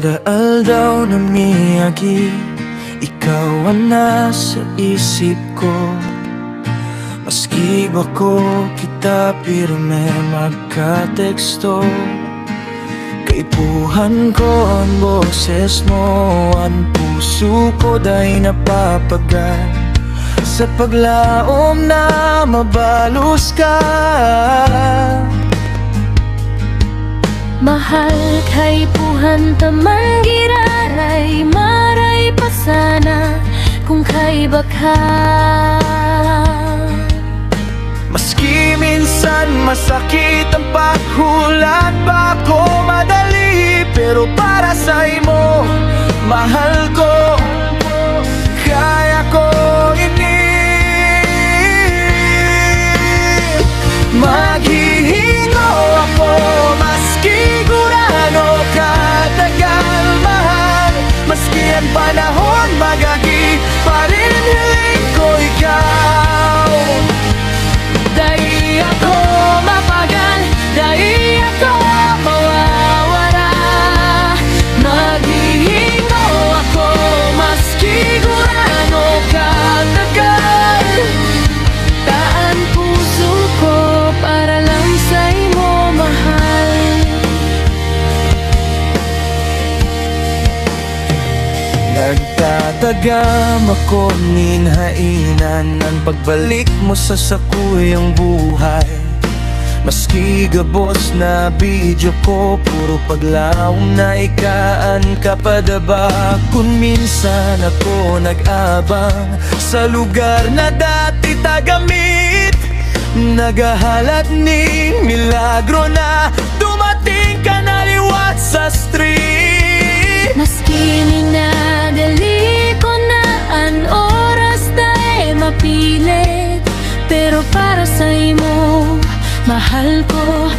Madaal daw na miyagi, ikaw ang nasa isip ko. Maski ba ko kita pirme magkateksto, kaipuhan ko ang boses mo. Ang puso ko da'y napapagal sa paglaom na mabalos ka. Mahal kay puhan taman giraray, maray pa sana kung kay baka. Maski minsan masakit ang paghulat, ba ko madali, pero para sa imo, mahal ko, kaya ko ini. Maghihingo ako maski gurano katagal, mahal. Maski ang panahon magagi, pa rin hiling ko ikaw. Dahil ako mapagal, dahil ako mawawala. Maghihingo ako maski gurano katagal. Taan puso ko para lang sa imo, mahal. Nagtatagam ako ning hainan ang pagbalik mo sa sakuyang buhay. Maski gabos na video ko, puro paglaom na ikaan kapadaba. Kung minsan ako nag-abang sa lugar na dati tagamit, nagahalat ning milagro na dumating ka na liwat sa street. Maski minadali ko na ang oras dahil mapilit, pero para sa imo, mahal ko.